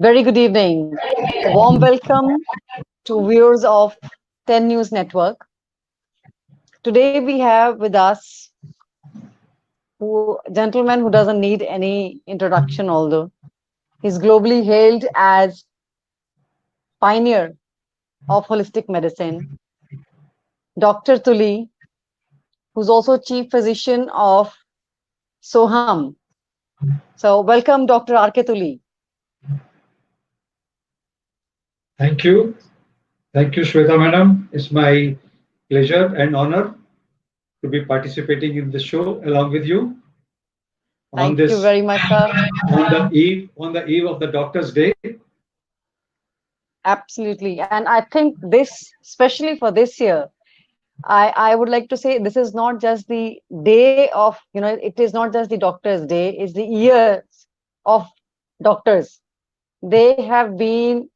Very good evening. A warm welcome to viewers of 10 News Network. Today we have with us who gentleman who doesn't need any introduction, although he's globally hailed as pioneer of holistic medicine, Dr. Tuli, who's also chief physician of Soham. So welcome, Dr. R.K. Tuli. Thank you. Thank you, Shweta madam. It's my pleasure and honor to be participating in this show along with you on Thank you this very much, sir. on the eve of the Doctor's Day. Absolutely. And I think this, especially for this year, I would like to say this is not just the day of, it is not just the doctor's day, it's the years of doctors. They have been,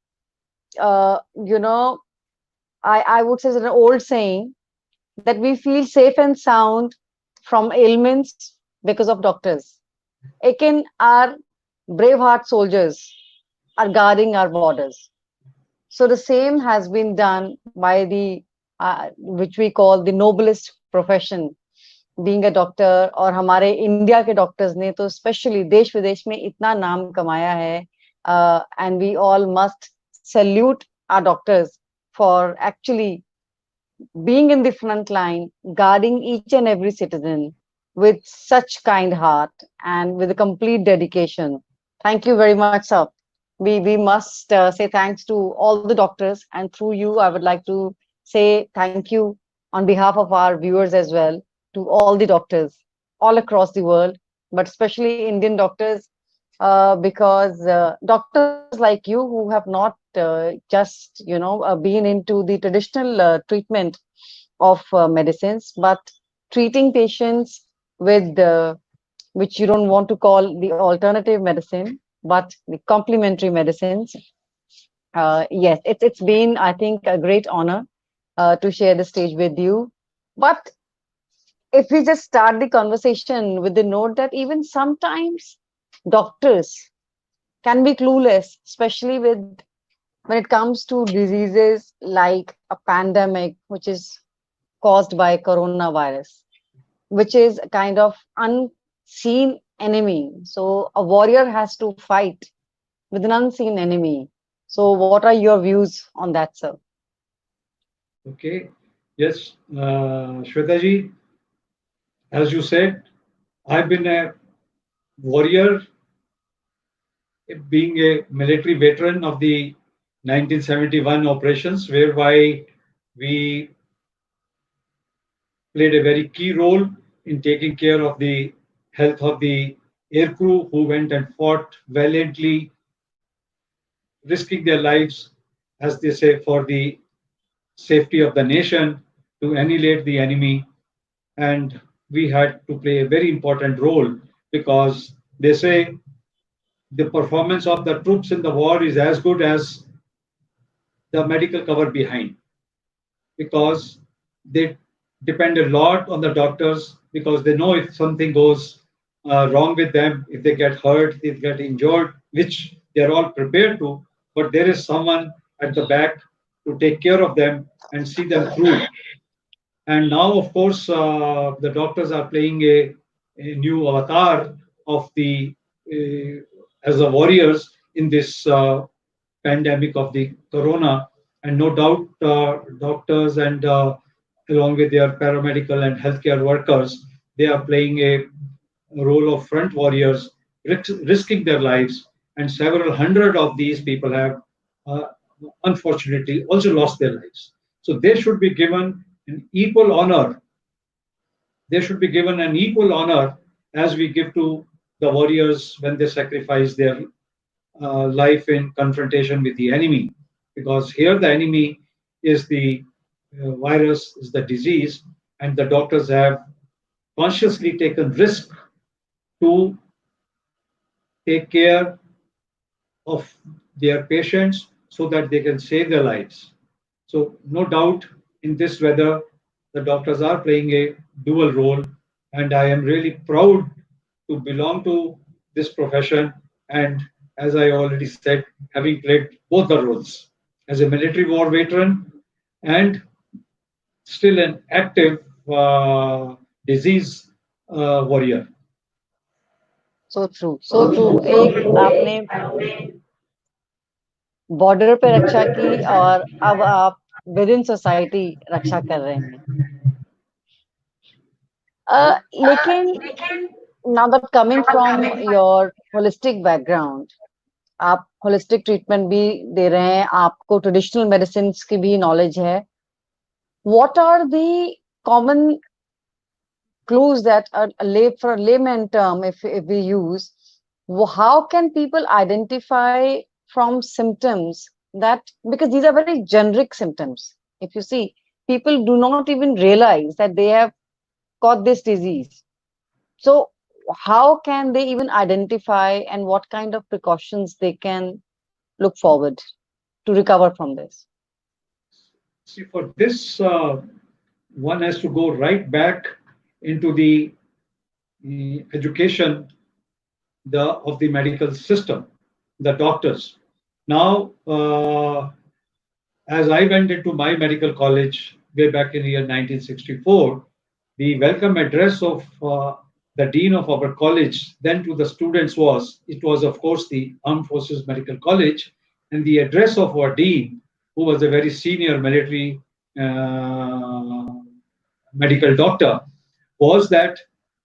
uh, you know, I would say it's an old saying that we feel safe and sound from ailments because of doctors. Again, our brave heart soldiers are guarding our borders. So the same has been done by the which we call the noblest profession, being a doctor. और हमारे India के doctors ने तो specially देश विदेश में इतना नाम कमाया है, and we all must salute our doctors for actually being in the front line, guarding each and every citizen with such kind heart and with a complete dedication. Thank you very much, sir. We must say thanks to all the doctors, and through you, I would like to say thank you on behalf of our viewers as well to all the doctors all across the world, but especially Indian doctors, because doctors like you who have not just been into the traditional treatment of medicines, but treating patients with which you don't want to call the alternative medicine, but the complementary medicines. Yes, it's been, I think, a great honor to share the stage with you. But if we just start the conversation with the note that even sometimes doctors can be clueless, especially when it comes to diseases like a pandemic, which is caused by coronavirus, which is a kind of unseen enemy. So a warrior has to fight with an unseen enemy. So what are your views on that, sir? Okay. Yes, Shweta ji, as you said, I've been a warrior, being a military veteran of the 1971 operations, whereby we played a very key role in taking care of the health of the aircrew who went and fought valiantly, risking their lives, as they say, for the safety of the nation to annihilate the enemy. And we had to play a very important role because they say the performance of the troops in the war is as good as the medical cover behind, because they depend a lot on the doctors, because they know if something goes wrong with them, if they get hurt, if they get injured, which they're all prepared to, but there is someone at the back to take care of them and see them through. And now, of course, the doctors are playing a new avatar of the as the warriors in this pandemic of the corona. And no doubt, doctors and along with their paramedical and healthcare workers, they are playing a role of front warriors, risking their lives. And several hundred of these people have, uh, unfortunately, also lost their lives. So they should be given an equal honor. They should be given an equal honor as we give to the warriors when they sacrifice their life in confrontation with the enemy. Because here the enemy is the virus, is the disease, and the doctors have consciously taken risk to take care of their patients so that they can save their lives. So, no doubt in this weather, the doctors are playing a dual role, and I am really proud to belong to this profession. And as I already said, having played both the roles as a military war veteran and still an active disease warrior. So true, so true. एक आपने border पे रक्षा की और अब आप with in society रक्षा कर रहे हैं। लेकिन now that coming from your holistic background, आप होलिस्टिक ट्रीटमेंट भी दे रहे हैं, आपको ट्रेडिशनल मेडिसिन की भी नॉलेज है। What are the common clues that a lay for a layman term, if we use, how can people identify from symptoms that, because these are very generic symptoms. If you see, people do not even realize that they have got this disease. So how can they even identify, and what kind of precautions they can look forward to recover from this? See, for this, one has to go right back into the education of the medical system, the doctors. Now, as I went into my medical college way back in the year 1964, the welcome address of the dean of our college then to the students was, it was of course the Armed Forces Medical College, and the address of our dean, who was a very senior military uh, medical doctor, was that,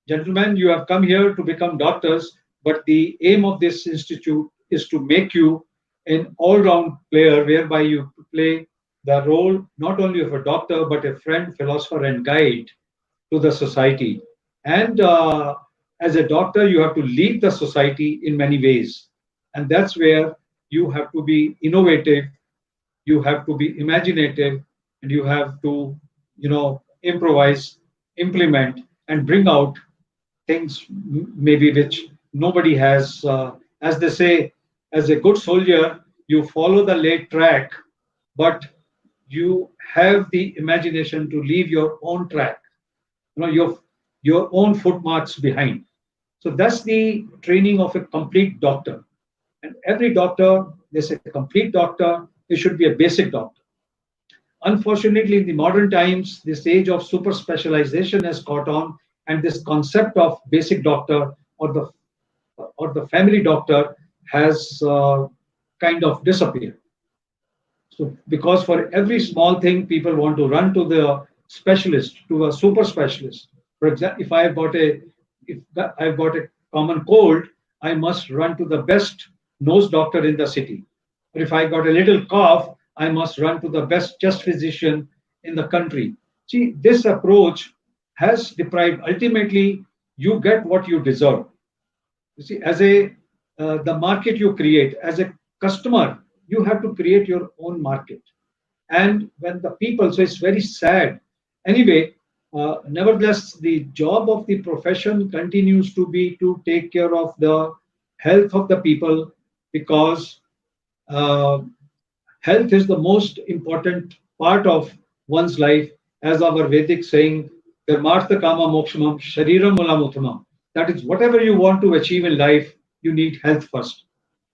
gentlemen, you have come here to become doctors, but the aim of this institute is to make you an all round player, whereby you play the role not only of a doctor, but a friend, philosopher, and guide to the society. And as a doctor, you have to lead the society in many ways. And that's where you have to be innovative, you have to be imaginative, and you have to, improvise, implement, and bring out things maybe which nobody has. As they say, as a good soldier, you follow the laid track, but you have the imagination to leave your own track, your own footmarks behind. So that's the training of a complete doctor. And every doctor, there's a complete doctor, it should be a basic doctor. Unfortunately, in the modern times, this age of super specialization has caught on, and this concept of basic doctor or the family doctor has kind of disappeared. So, because for every small thing, people want to run to the specialist, to a super specialist. For example, if I've got a common cold, I must run to the best nose doctor in the city. Or if I got a little cough, I must run to the best chest physician in the country. See, this approach has deprived. Ultimately, you get what you deserve. You see, as a the market you create as a customer, you have to create your own market. And when the people, so it's very sad. Anyway, nevertheless, the job of the profession continues to be to take care of the health of the people, because uh, health is the most important part of one's life, as our Vedic saying, Dharmartha Kama Mokshamam Shariram Mulamuttamam. That is, whatever you want to achieve in life, you need health first.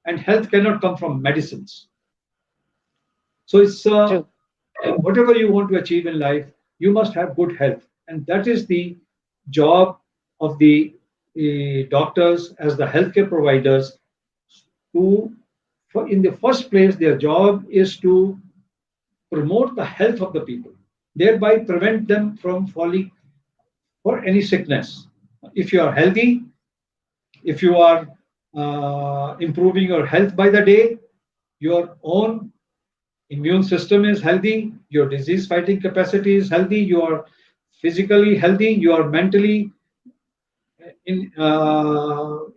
And health cannot come from medicines. So it's True. whatever you want to achieve in life, you must have good health. And that is the job of the doctors as the healthcare providers to, in the first place, their job is to promote the health of the people, thereby prevent them from falling for any sickness. If you are healthy, if you are improving your health by the day, your own immune system is healthy, your disease fighting capacity is healthy, you are physically healthy, you are mentally in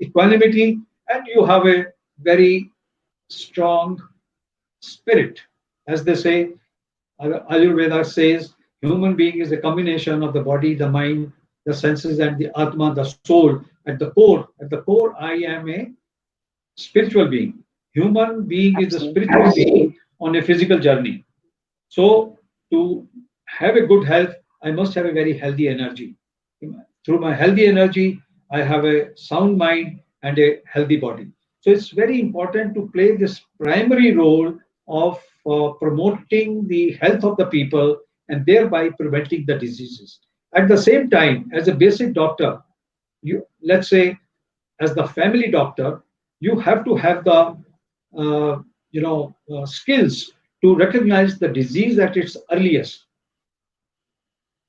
equanimity, and you have a very strong spirit. As they say, Ayurveda says, human being is a combination of the body, the mind, the senses, and the Atma, the soul. At the core, I am a spiritual being. Human being is a Absolutely. spiritual being on a physical journey. So, to have a good health, I must have a very healthy energy. Through my healthy energy, I have a sound mind and a healthy body. So it's very important to play this primary role of promoting the health of the people and thereby preventing the diseases. At the same time, as a basic doctor, you, let's say, as the family doctor, you have to have the skills to recognize the disease at its earliest.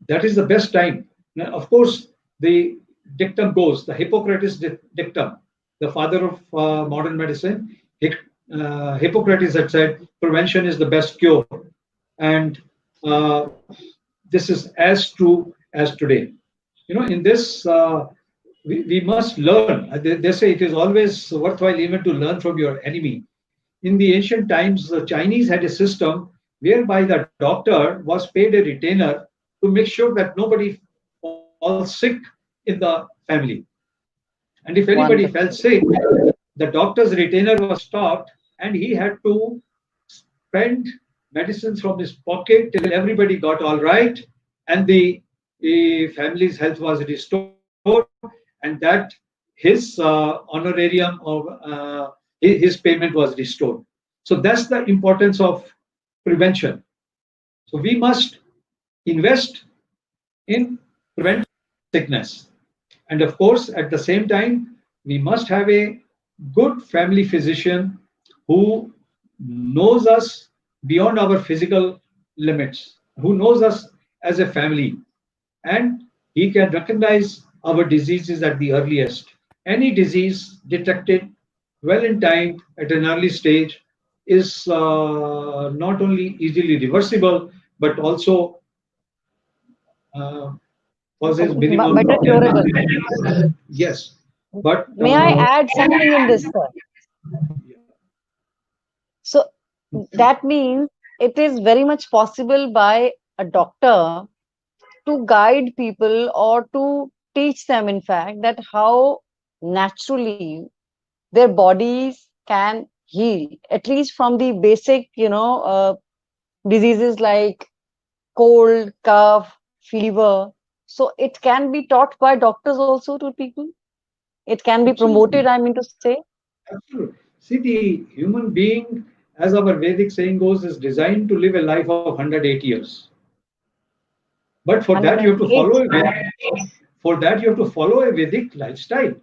That is the best time. Now, of course, the dictum goes, the Hippocrates dictum, the father of modern medicine. Hippocrates had said prevention is the best cure, and uh, this is as true as today. In this, we must learn. They say it is always worthwhile even to learn from your enemy. In the ancient times, the Chinese had a system whereby the doctor was paid a retainer to make sure that nobody falls sick in the family. And if anybody fell Wonderful. sick, the doctor's retainer was stopped and he had to spend medicines from his pocket till everybody got all right and the family's health was restored, and that his honorarium of his payment was restored. So that's the importance of prevention. So we must invest in preventing sickness. And of course, at the same time, we must have a good family physician who knows us beyond our physical limits, who knows us as a family, and he can recognize our diseases at the earliest. Any disease detected well in time at an early stage is not only easily reversible but also uh, causes minimum Better curable. yes, but May I add something in this, sir? So that means it is very much possible by a doctor to guide people or to teach them, in fact, that how naturally their bodies can heal, at least from the basic, diseases like cold, cough, fever. So it can be taught by doctors also to people. It can be promoted, absolutely, I mean to say. absolutely. See, the human being, as our Vedic saying goes, is designed to live a life of 108 years. But for that, you have to 108. follow a for that you have to follow a Vedic lifestyle.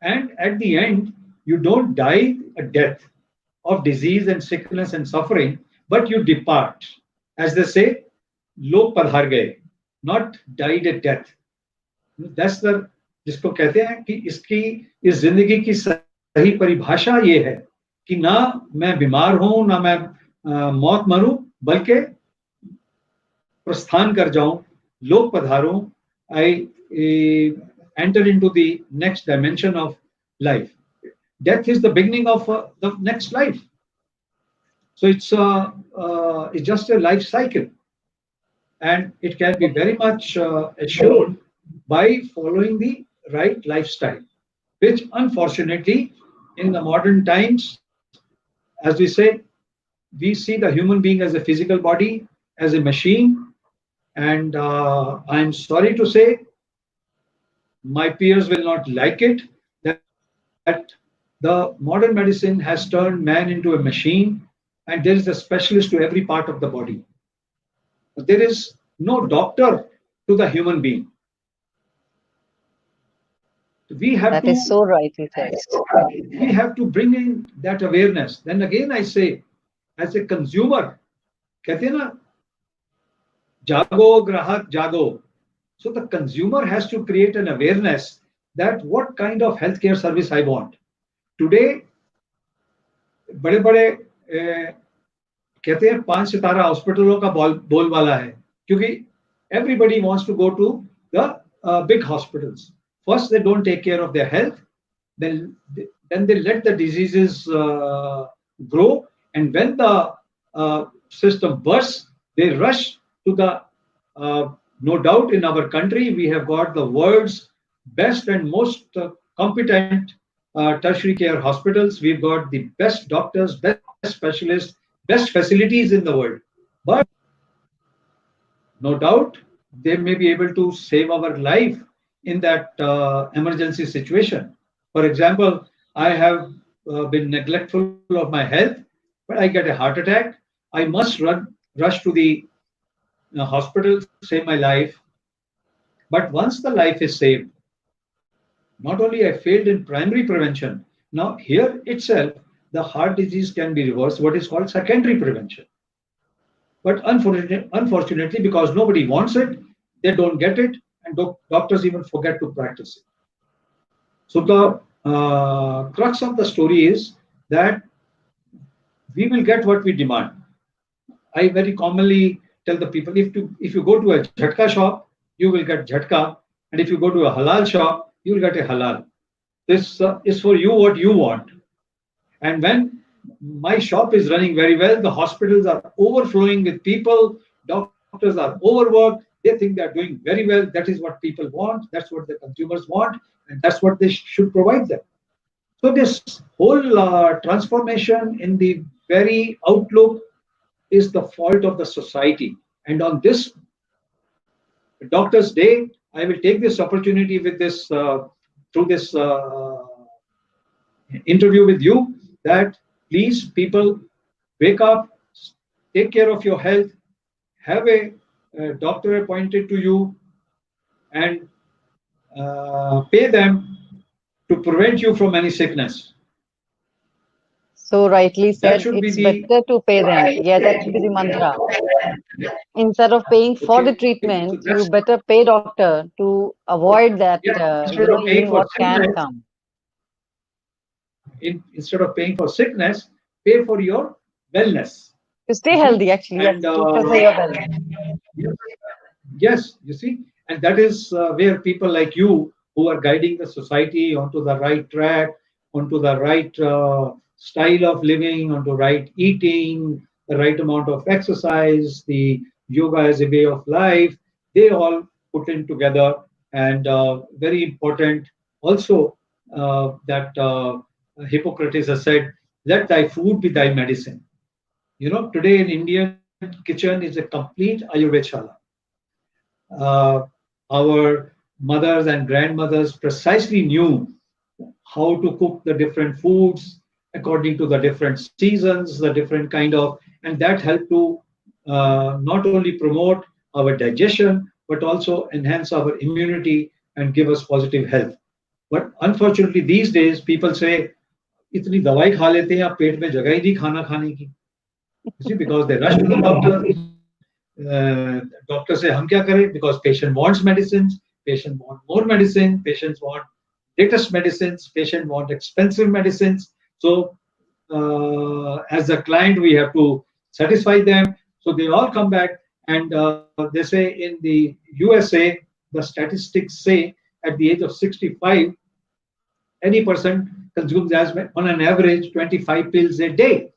And at the end, you don't die a death of disease and sickness and suffering, but you depart. As they say, log padhar gaye, not died a death. That's the जिसको कहते हैं कि इसकी इस जिंदगी की सही परिभाषा ये है कि ना मैं बीमार हूं ना मैं मौत मरूं बल्कि प्रस्थान कर जाऊं लोक पधारूं I enter into the next dimension of life. Death is the beginning of the next life. So it's just a life cycle, and it can be very much assured by following the right lifestyle, which unfortunately in the modern times, as we say, we see the human being as a physical body, as a machine, and I'm sorry to say, my peers will not like it that the modern medicine has turned man into a machine and there is a specialist to every part of the body. But there is no doctor to the human being. We have That is to so rightly said. we have to bring in that awareness. Then again, I say, as a consumer, कहते हैं ना, जागो ग्राहक जागो. So the consumer has to create an awareness that what kind of healthcare service I want. Today, बड़े बड़े कहते हैं 5 सितारा हॉस्पिटलों का बोलबाला है क्योंकि everybody wants to go to the big hospitals. First, they don't take care of their health, then they let the diseases grow, and when the system bursts, they rush to the no doubt in our country we have got the world's best and most competent tertiary care hospitals. We've got the best doctors, best specialists, best facilities in the world. But no doubt they may be able to save our life in that emergency situation. For example, I have been neglectful of my health, but I get a heart attack. I must rush to the hospital, save my life. But once the life is saved, not only I failed in primary prevention, now here itself, the heart disease can be reversed, what is called secondary prevention. But unfortunately, because nobody wants it, they don't get it, and doctors even forget to practice it. So the crux of the story is that we will get what we demand. I very commonly tell the people if you go to a jhatka shop, you will get jhatka, and if you go to a halal shop, you will get a halal. This is for you what you want. And when my shop is running very well, the hospitals are overflowing with people, doctors are overworked, they think they are doing very well. That is what people want, that's what the consumers want, and that's what they should provide them. So, this whole transformation in the very outlook is the fault of the society. And on this Doctor's Day, I will take this opportunity with this through this interview with you that please people wake up, take care of your health, have a doctor appointed to you, and pay them to prevent you from any sickness. So rightly That said, should be it's the better to pay them. Yeah, that should be the mantra. Instead of paying for the okay. So treatment, you that's better pay doctor to avoid that, yeah. Instead of paying even for what can sickness, come. instead of paying for sickness, pay for your wellness. To You stay see, healthy, actually, and yes, doctors say your wellness. yes, you see, and that is where people like you who are guiding the society onto the right track, onto the right style of living, onto right eating, the right amount of exercise, the yoga as a way of life, they all put in together. And very important also that Hippocrates has said, let thy food be thy medicine. You know, today in Indian kitchen is a complete Ayurveda shala. Our mothers and grandmothers precisely knew how to cook the different foods according to the different seasons, the different kind of, and that helped to not only promote our digestion but also enhance our immunity and give us positive health. But unfortunately, these days people say, इतनी दवाई खा लेते हैं अब पेट में जगह ही नहीं खाना खाने की. You see, because they rush to the doctor. Doctor say, हम क्या करें? Because patient wants medicines, patient want more medicine, patients want latest medicines, patient want expensive medicines. So, as a client, we have to satisfy them. So they all come back, and they say in the USA, the statistics say at the age of 65, any person consumes as on an average 25 pills a day.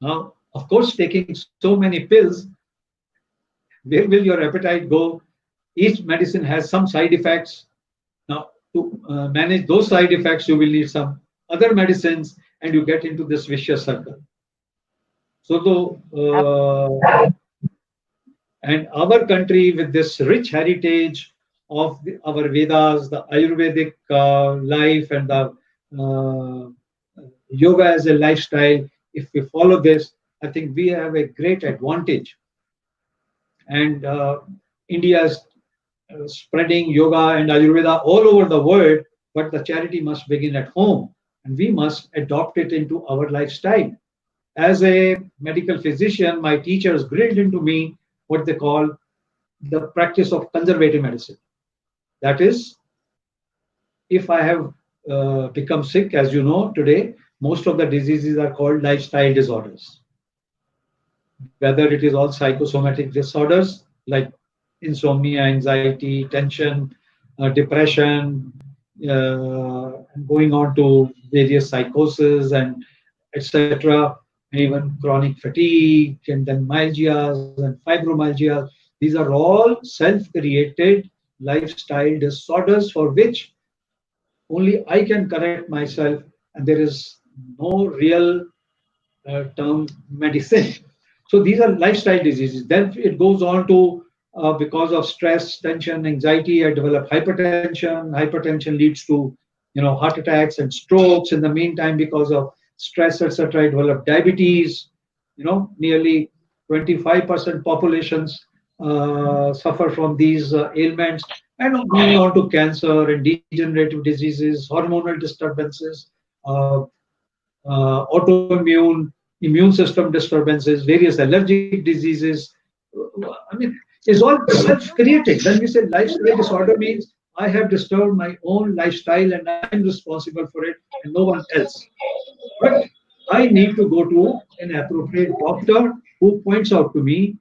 Now, of course, taking so many pills, where will your appetite go? Each medicine has some side effects. Now, to manage those side effects, you will need some other medicines, and you get into this vicious circle. So, Ab- and our country with this rich heritage of our Vedas, the Ayurvedic life, and the uh, yoga as a lifestyle, if we follow this, I think we have a great advantage. And India is spreading yoga and Ayurveda all over the world, but the charity must begin at home, and we must adopt it into our lifestyle. As a medical physician, my teachers drilled into me what they call the practice of conservative medicine. That is, if I have become sick, as you know, today, most of the diseases are called lifestyle disorders, whether it is all psychosomatic disorders like insomnia, anxiety, tension, depression, going on to various psychosis and etc., and even chronic fatigue, and then myalgias and fibromyalgia. These are all self-created lifestyle disorders for which only I can correct myself, and there is no real term medicine. So these are lifestyle diseases. Then it goes on to because of stress, tension, anxiety, I develop hypertension. Hypertension leads to heart attacks and strokes. In the meantime, because of stress, etc., I developed diabetes. Nearly 25% populations suffer from these ailments, and moving on to cancer and degenerative diseases, hormonal disturbances, uh, autoimmune, immune system disturbances, various allergic diseases. I mean, it's all self-created. When we say lifestyle disorder, means I have disturbed my own lifestyle and I'm responsible for it and no one else. But I need to go to an appropriate doctor who points out to me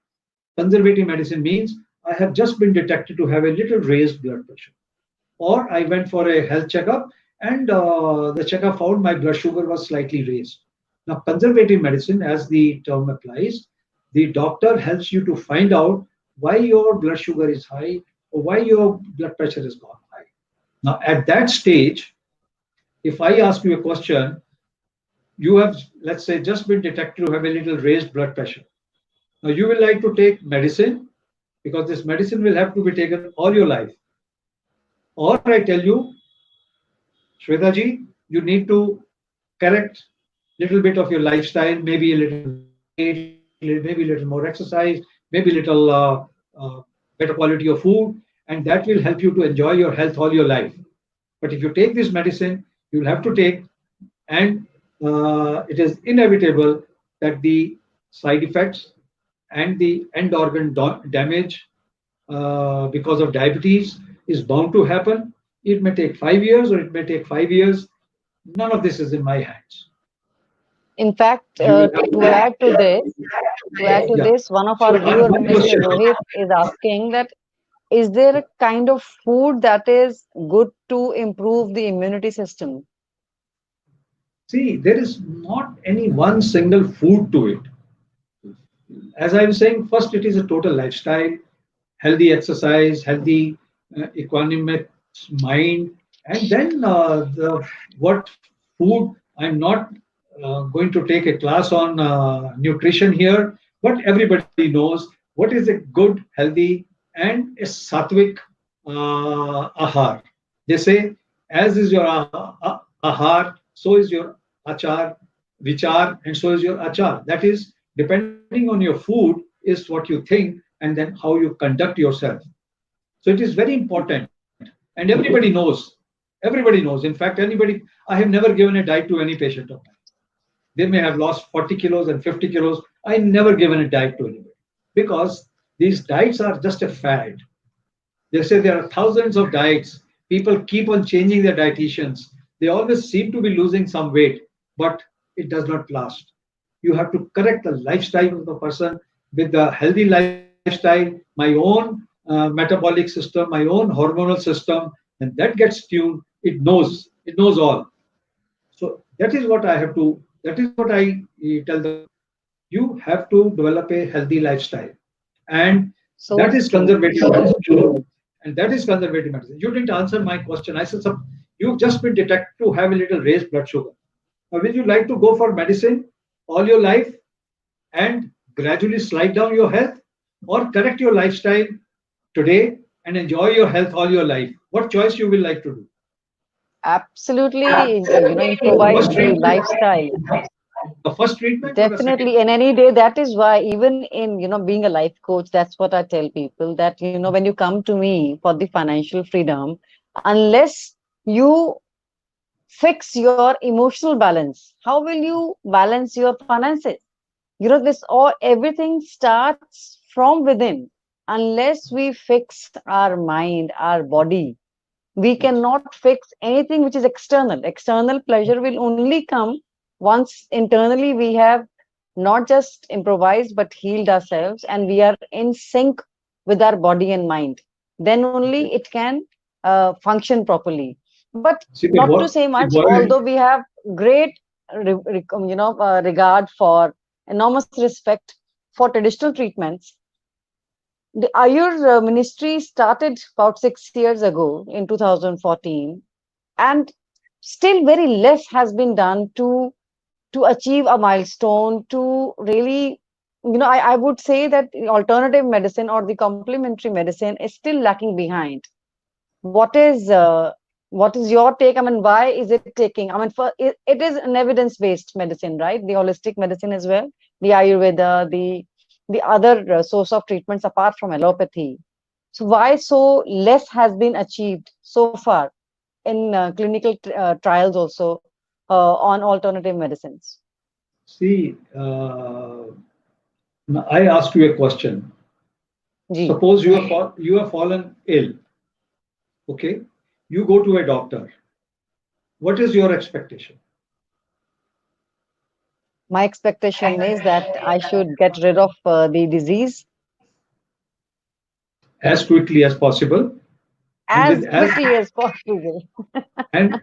conservative medicine means I have just been detected to have a little raised blood pressure. Or I went for a health checkup and the checkup found my blood sugar was slightly raised. Now, conservative medicine, as the term applies, the doctor helps you to find out why your blood sugar is high or why your blood pressure has gone high. Now, at that stage, if I ask you a question, you have, let's say, just been detected to have a little raised blood pressure. Now, you will like to take medicine because this medicine will have to be taken all your life. Or I tell you, Shwetaji, you need to correct little bit of your lifestyle, maybe a little less weight, maybe a little more exercise, maybe a little better quality of food, and that will help you to enjoy your health all your life. But if you take this medicine, you'll have to take, and it is inevitable that the side effects and the end organ damage because of diabetes is bound to happen. It may take 5 years or it may take 5 years. None of this is in my hands. In fact, You will have to add to this, yeah. one of our So viewer, one Mr. question. Rohit, is asking that is there a kind of food that is good to improve the immunity system? See, there is not any one single food to it. As I was saying, first it is a total lifestyle, healthy exercise, healthy equanimous mind, and then what food. I'm not going to take a class on nutrition here, but everybody knows what is a good, healthy, and a sattvic ahar. They say, as is your ahar, so is your achar, vichar, and so is your achar. That is, depending on your food, is what you think, and then how you conduct yourself. So it is very important, and everybody knows. Everybody knows. In fact, I have never given a diet to any patient of mine. They may have lost 40 kilos and 50 kilos. I never given a diet to anybody because these diets are just a fad. They say there are thousands of diets. People keep on changing their dietitians. They always seem to be losing some weight, but it does not last. You have to correct the lifestyle of the person with the healthy lifestyle, my own metabolic system, my own hormonal system, and that gets tuned. It knows all. So that is what I have to. That is what I tell the patient. You have to develop a healthy lifestyle, and So that is true. conservative medicine. And that is conservative medicine. You didn't answer my question. I said, you've just been detected to have a little raised blood sugar. Now, will you like to go for medicine all your life and gradually slide down your health, or correct your lifestyle today and enjoy your health all your life? What choice you will like to do? Absolutely, The improvise first the treatment, lifestyle. the first treatment or the second? Definitely, in any day. That is why, even in, being a life coach, that's what I tell people that, when you come to me for the financial freedom, unless you fix your emotional balance, how will you balance your finances? This all everything starts from within. Unless we fix our mind, our body, we Yes. cannot fix anything which is external. External pleasure will only come once internally we have not just improvised but healed ourselves, and we are in sync with our body and mind. Then only it can function properly. But See, not to what, say see, much, why, although we have great regard for, enormous respect for traditional treatments. The Ayur ministry started about 6 years ago in 2014, and still very less has been done to achieve a milestone, to really, I would say that the alternative medicine or the complementary medicine is still lacking behind. What is what is your take? I mean, why is it taking? I mean, it is an evidence-based medicine, right? The holistic medicine as well, the Ayurveda, the other source of treatments apart from allopathy. So why so less has been achieved so far in clinical trials also on alternative medicines? See, now I ask you a question. Ji, Suppose you have fallen ill. Okay, you go to a doctor. What is your expectation? my expectation is that I should get rid of the disease As quickly as possible, and with as as quickly as possible. and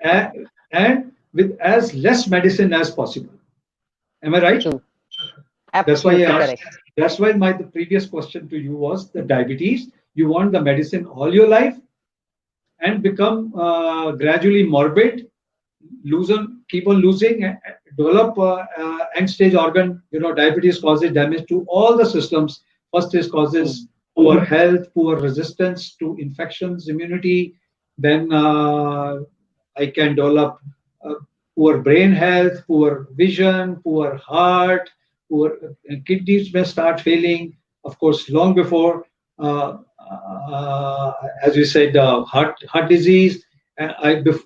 and with as less medicine as possible. Am I right? True, That's why absolutely I asked. correct. That's why my the previous question to you was the diabetes. You want the medicine all your life and become gradually morbid, keep on losing, develop end stage organ. Diabetes causes damage to all the systems. First is causes Mm, poor health, poor resistance to infections, immunity. Then I can develop uh, poor brain health, poor vision, poor heart, poor kidneys may start failing. Of course, long before, as we said, heart disease.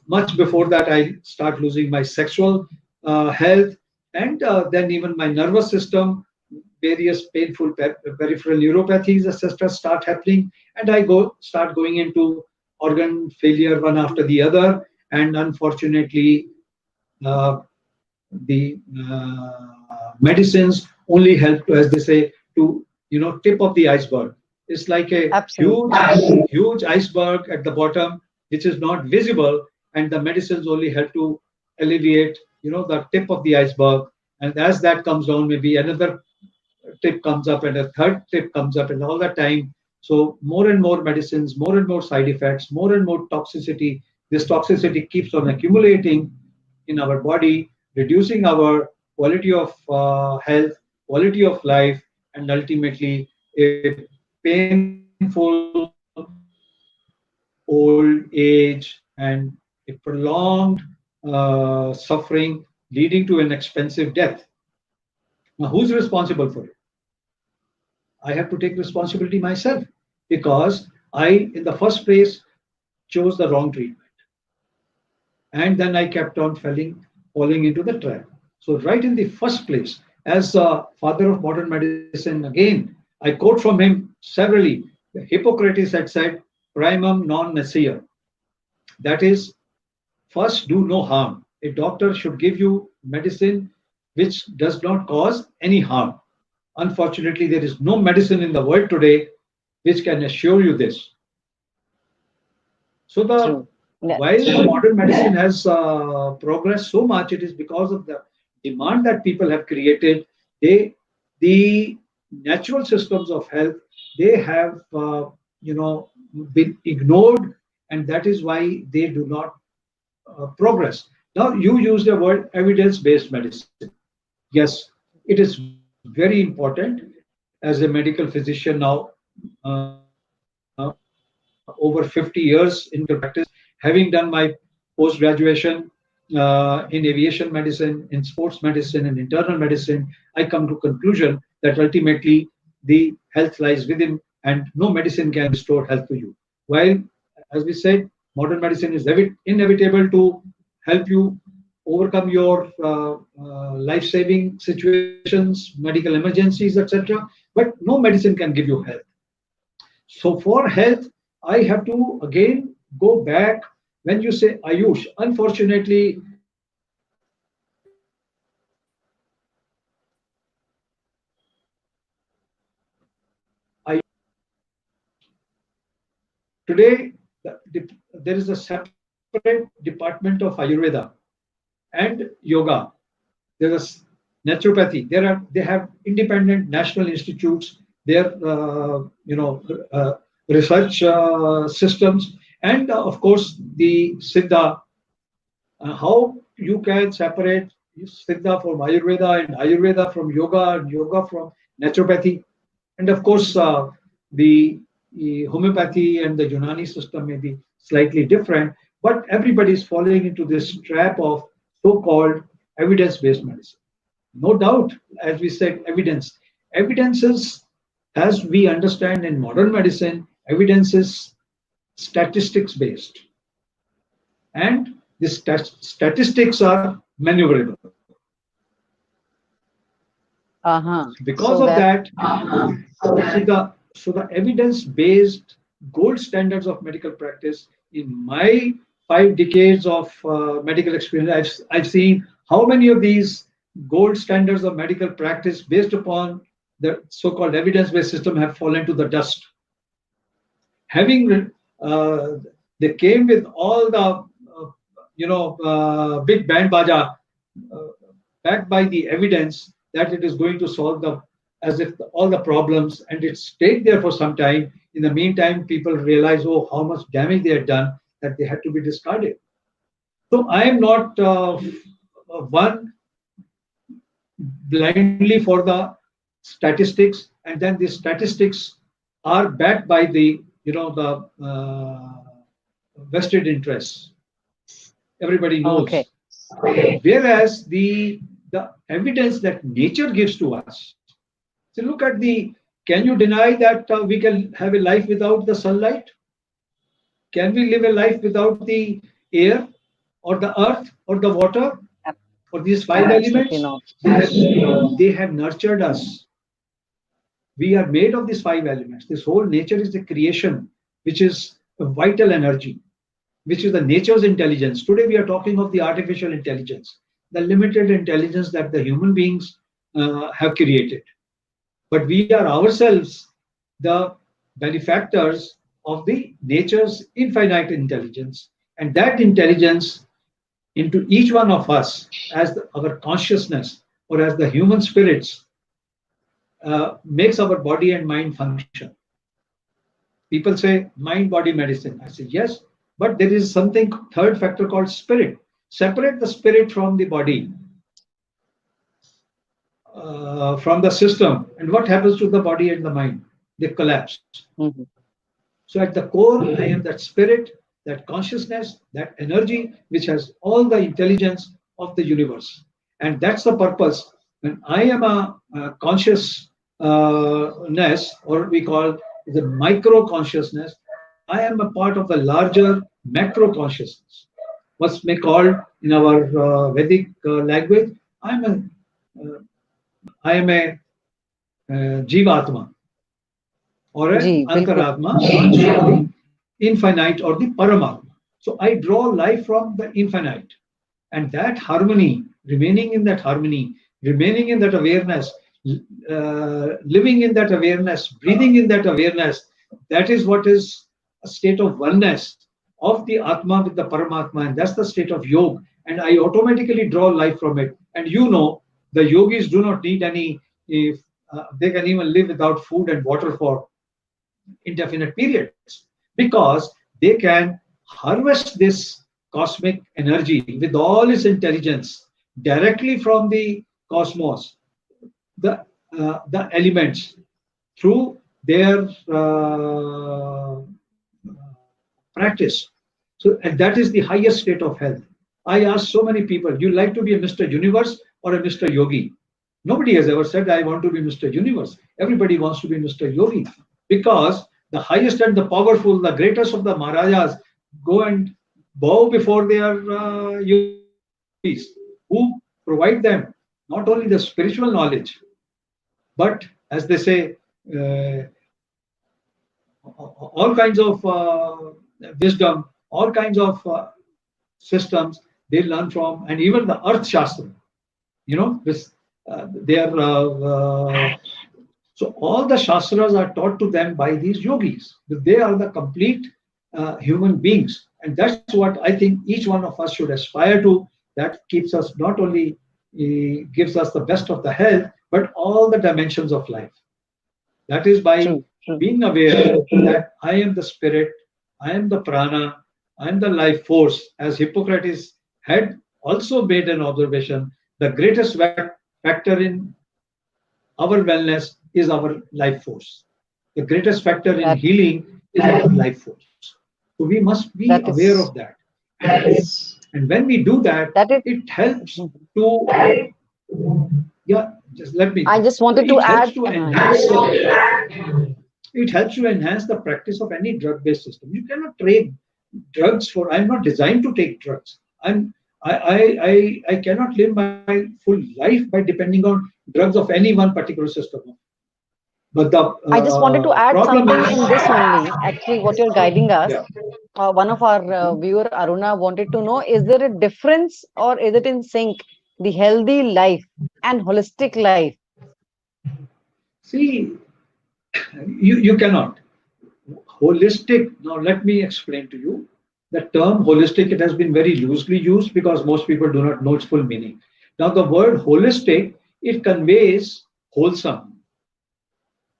Much before that, I start losing my sexual health, and then even my nervous system, various painful peripheral neuropathies, etc., start happening, and I start going into organ failure one after the other, and unfortunately, uh, the medicines only help to, as they say, to tip of the iceberg. It's like a huge absolutely. huge iceberg at the bottom, which is not visible, and the medicines only help to alleviate the tip of the iceberg. And as that comes down, maybe another tip comes up and a third tip comes up, and all the time, so more and more medicines, more and more side effects, more and more toxicity. This toxicity keeps on accumulating in our body, reducing our quality of health, quality of life, and ultimately a painful old age and a prolonged suffering leading to an expensive death. Now, who's responsible for it? I have to take responsibility myself because I, in the first place, chose the wrong treatment, and then I kept on falling into the trap. So, right in the first place, as a father of modern medicine, again, I quote from him severally. Hippocrates had said, "Primum non nocere." That is, first, do no harm. A doctor should give you medicine which does not cause any harm. Unfortunately, there is no medicine in the world today which can assure you this. So the True. Yeah, while the modern medicine has progressed so much, it is because of the demand that people have created. They the natural systems of health, they have been ignored, and that is why they do not progress. Now you use the word evidence-based medicine. Yes, it is very important as a medical physician now, over 50 years in clinical practice, having done my post-graduation in aviation medicine, in sports medicine, in internal medicine, I come to conclusion that ultimately the health lies within, and no medicine can restore health to you. While, as we said, modern medicine is inevitable to help you overcome your life-saving situations, medical emergencies, etc. But no medicine can give you health. So for health, I have to again go back. When you say Ayush, unfortunately, Ayush today there is a separate department of Ayurveda and yoga. There is naturopathy. They have independent national institutes. Their research systems, and of course the Siddha. How you can separate Siddha from Ayurveda and Ayurveda from yoga and yoga from naturopathy, and of course the homeopathy and the Unani system may be slightly different, But everybody is falling into this trap of so-called evidence-based medicine. No doubt, as we said, evidence. Evidence is, as we understand in modern medicine, evidence is statistics based. And the statistics are maneuverable. Uh-huh. Because So of that, that, so the evidence-based gold standards of medical practice in my 5 decades of medical experience, I've seen how many of these gold standards of medical practice based upon the so-called evidence-based system have fallen to the dust. Having they came with all the big band baja, uh, backed by the evidence that it is going to solve the as if all the problems, and it stayed there for some time. In the meantime, people realize, oh, how much damage they had done, that they had to be discarded. So I am not one blindly for the statistics, and then the statistics are backed by the the vested interests. Everybody okay. knows. Whereas the evidence that nature gives to us. So look at the. Can you deny that we can have a life without the sunlight? Can we live a life without the air, or the earth, or the water, Ab- or these five Absolutely elements? not. They have nurtured us. We are made of these five elements. This whole nature is the creation, which is a vital energy, which is the nature's intelligence. Today we are talking of the artificial intelligence, the limited intelligence that the human beings have created. But we are ourselves the benefactors of the nature's infinite intelligence. And that intelligence into each one of us as our consciousness, or as the human spirits, makes our body and mind function. People say mind body medicine. I say yes, but there is something third factor called spirit. Separate the spirit from the body, from the system, and what happens to the body and the mind? They collapse. Mhm. So at the core, I am that spirit, that consciousness, that energy which has all the intelligence of the universe. And that's the purpose. When I am a consciousness, or we call the micro consciousness, I am a part of the larger macro consciousness. What's may called in our Vedic language, I'm a, I am a Jivatma, or an जी, बिल्कुल. Antaratma, branch from the infinite or the Paramatma. So I draw life from the infinite, and that harmony, remaining in that harmony, remaining in that awareness, living in that awareness, breathing in that awareness, that is what is a state of oneness of the Atma with the Paramatma, and that's the state of yoga. And I automatically draw life from it. And the yogis do not need any, if they can even live without food and water for indefinite periods, because they can harvest this cosmic energy with all its intelligence directly from the cosmos, the elements, through their practice. So, and that is the highest state of health. I ask so many people, you like to be a Mr. Universe or a Mr. Yogi? Nobody has ever said, I want to be Mr. Universe. Everybody wants to be Mr. Yogi, because the highest and the powerful, the greatest of the Maharajas go and bow before their yogis, who provide them not only the spiritual knowledge, but as they say, uh, all kinds of wisdom, all kinds of systems they learn from, and even the Earth Shastra. This they are so all the shastras are taught to them by these yogis. They are the complete human beings, and that's what I think each one of us should aspire to. That keeps us not only gives us the best of the health, but all the dimensions of life. That is by True, true. being aware that I am the spirit, I am the prana, I am the life force. As Hippocrates had also made an observation, the greatest factor in our wellness is our life force. The greatest factor in That healing is our life force. So we must be that aware of is that. And when we do that, That is, it helps to, yeah, just let me, I just wanted to it helps add. to enhance, it helps to enhance the practice of any drug-based system. You cannot trade drugs for, I'm not designed to take drugs. I cannot live my full life by depending on drugs of any one particular system. But the I just wanted to add problem something in this is, only. Actually, what you're guiding us, yeah. one of our Mhm. viewer Aruna wanted to know: is there a difference, or is it in sync, the healthy life and holistic life? See, you cannot. Holistic, now let me explain to you. The term holistic, it has been very loosely used because most people do not know its full meaning. Now, the word holistic, it conveys wholesome.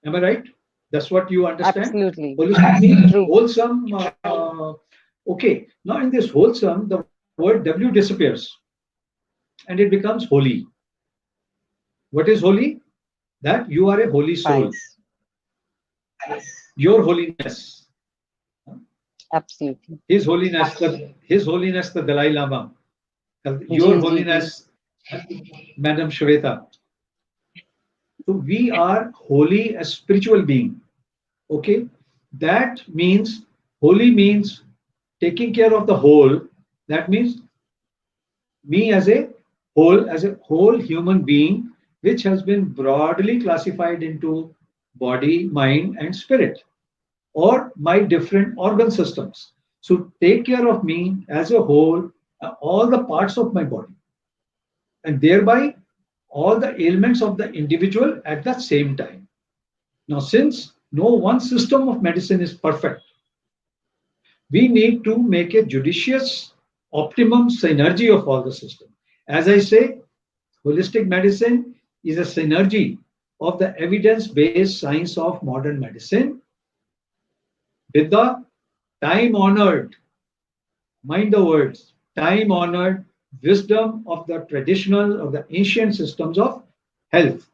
Am I right? That's what you understand? Absolutely Holistic means true. wholesome. Okay, now in this wholesome, the word W disappears and it becomes holy. What is holy? That you are a holy soul. Nice. Your holiness. Absolutely. His Holiness the Dalai Lama. Ji, Your ji, ji. Holiness, Madam Shweta. So we are holy as spiritual being. Okay, that means holy means taking care of the whole. That means me as a whole human being, which has been broadly classified into body, mind, and spirit, or my different organ systems. So take care of me as a whole, all the parts of my body, and thereby all the ailments of the individual at the same time. Now, since no one system of medicine is perfect, we need to make a judicious optimum synergy of all the system. As I say, holistic medicine is a synergy of the evidence-based science of modern medicine with the time-honored, mind the words, time-honored wisdom of the traditional or the ancient systems of health.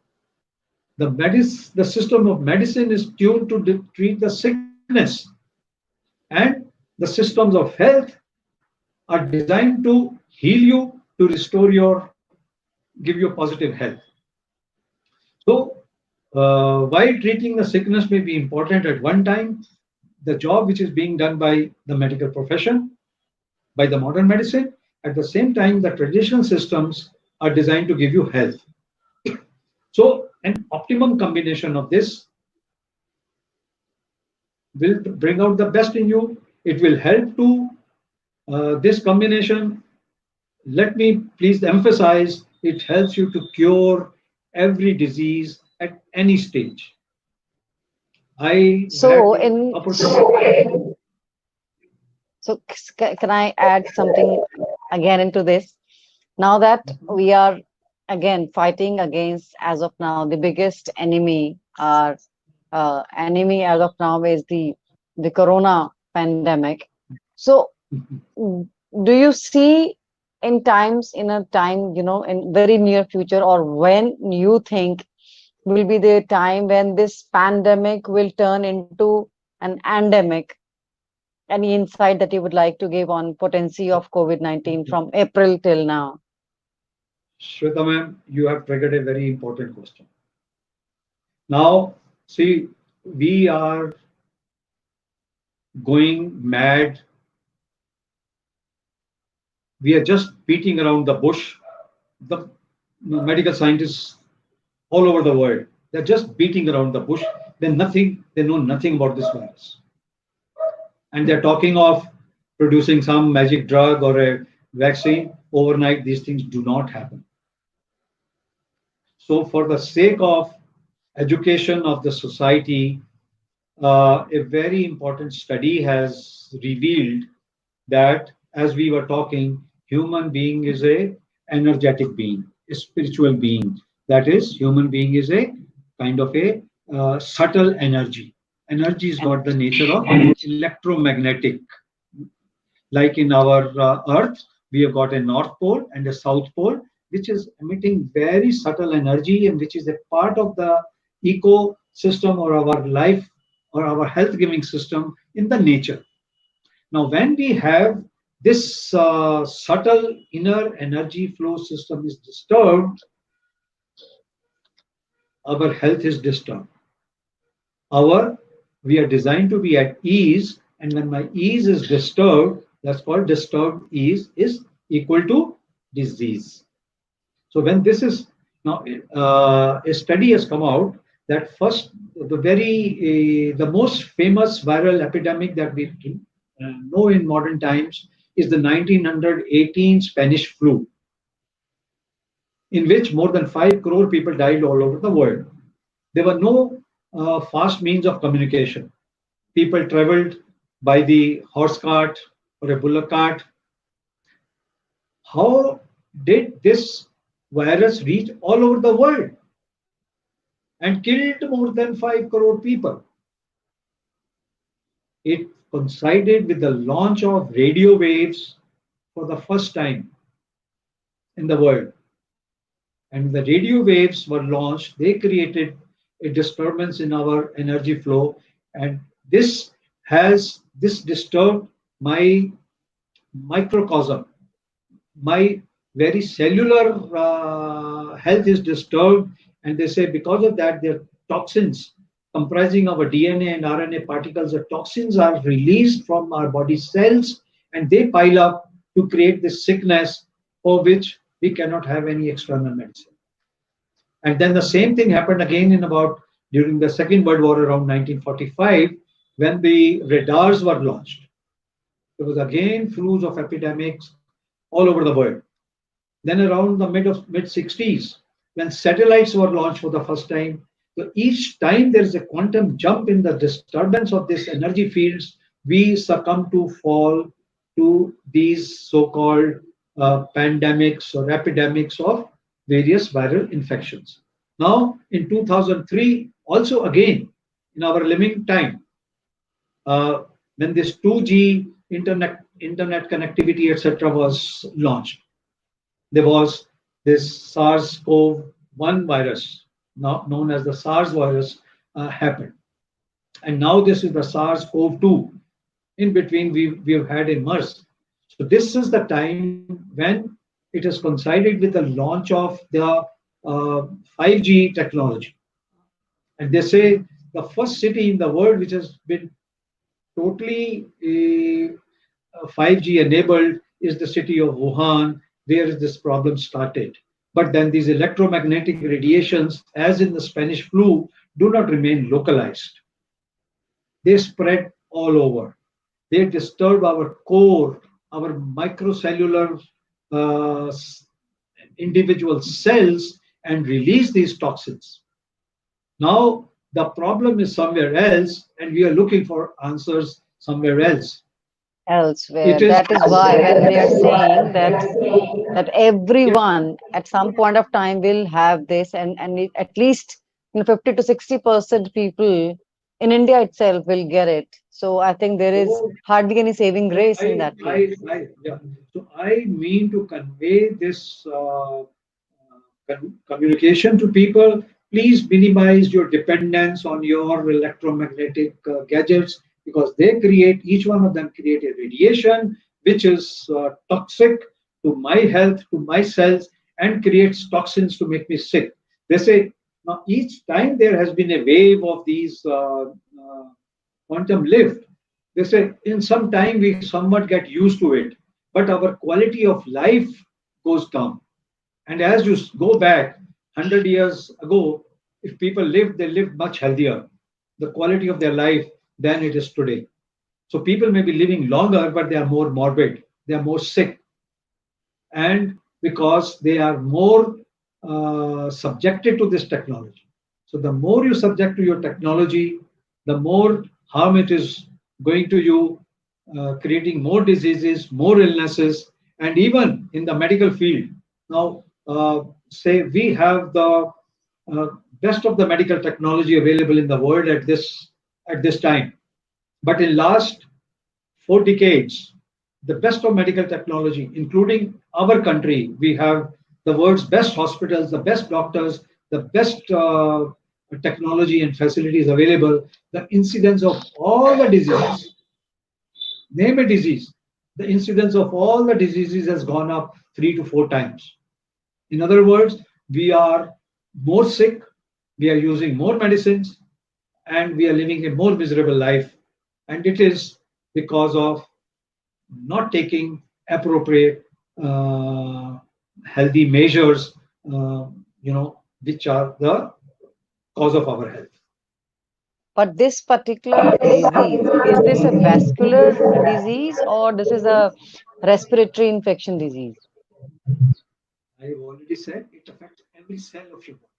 The system of medicine is tuned to treat the sickness, and the systems of health are designed to heal you, to restore give you positive health. So, while treating the sickness may be important at one time, the job which is being done by the medical profession, by the modern medicine, at the same time, the traditional systems are designed to give you health. So, an optimum combination of this will bring out the best in you. It will help to this combination. Let me please emphasize it helps you to cure every disease at any stage. I had So, the in opportunity. so can I add something again into this? Now that we are again fighting against, as of now, the biggest enemy, our enemy as of now is the corona pandemic. So, mm, do you see in times, in a time, in very near future, or when you think will be the time when this pandemic will turn into an endemic? Any insight that you would like to give on potency of COVID-19 from April till now? Shweta ma'am, you have triggered a very important question. Now, see, we are going mad. We are just beating around the bush. The medical scientists all over the world, they're just beating around the bush. They know nothing about this virus. And they're talking of producing some magic drug or a vaccine. Overnight, these things do not happen. So, for the sake of education of the society, a very important study has revealed that, as we were talking, human being is a energetic being, a spiritual being. That is, human being is a kind of a subtle energy. Energy has got the nature of electromagnetic. Like in our Earth, we have got a North Pole and a South Pole, which is emitting very subtle energy and which is a part of the ecosystem or our life or our health giving system in the nature. Now, when we have this subtle inner energy flow system is disturbed, our health is disturbed. Our We are designed to be at ease, and when my ease is disturbed, that's called disturbed ease is equal to disease. So when this is now a study has come out that first the most famous viral epidemic that we know in modern times is the 1918 Spanish flu, in which more than 5 crore people died all over the world. There were no fast means of communication. People traveled by the horse cart or a bullock cart. How did this virus reach all over the world and killed more than 5 crore people? It coincided with the launch of radio waves for the first time in the world. And the radio waves were launched, they created a disturbance in our energy flow, and this disturbed my microcosm. My very cellular health is disturbed, and they say because of that, their toxins comprising our DNA and RNA particles, the toxins are released from our body cells, and they pile up to create this sickness for which we cannot have any external medicine. And then the same thing happened again in about during the Second World War around 1945 when the radars were launched. There was again flus of epidemics all over the world. Then around the mid 60s, when satellites were launched for the first time, so each time there is a quantum jump in the disturbance of these energy fields, we succumb to fall to these so-called pandemics or epidemics of various viral infections. Now, in 2003, also again in our living time, when this 2G internet connectivity, etc., was launched, there was this SARS-CoV-1 virus, now known as the SARS virus, happened. And now this is the SARS-CoV-2. In between, we've had a MERS. So this is the time when it has coincided with the launch of the 5G technology. And they say the first city in the world which has been totally 5G enabled is the city of Wuhan, where this problem started. But then these electromagnetic radiations, as in the Spanish flu, do not remain localized. They spread all over. They disturb our core, our microcellular uh, individual cells, and release these toxins. Now, the problem is somewhere else, and we are looking for answers somewhere else. Elsewhere. It is That is why when we are saying that everyone at some point of time will have this, and at least 50 to 60% people in India itself will get it. So I think there is so hardly any saving So grace in that case. yeah. So I mean to convey this communication to people. Please minimize your dependence on your electromagnetic gadgets because they create, each one of them create a radiation which is toxic to my health, to my cells, and creates toxins to make me sick. They say now each time there has been a wave of these quantum lift, they say in some time we somewhat get used to it, but our quality of life goes down. And as you go back 100 years ago, if people lived, they lived much healthier, the quality of their life than it is today. So people may be living longer, but they are more morbid, they are more sick, and because they are more subjected to this technology. So the more you subject to your technology, the more harm it is going to you, creating more diseases, more illnesses, and even in the medical field. Now, say we have the uh, best of the medical technology available in the world at this time, but in last 4 decades, the best of medical technology, including our country. We have the world's best hospitals, the best doctors, the best technology and facilities available. The incidence of all the diseases, name a disease. the incidence of all the diseases has gone up 3 to 4 times. In other words, we are more sick, we are using more medicines, and we are living a more miserable life. And it is because of not taking appropriate healthy measures, which are the cause of our health. But this particular disease, is this a vascular disease or this is a respiratory infection disease? I've already said it affects every cell of your body.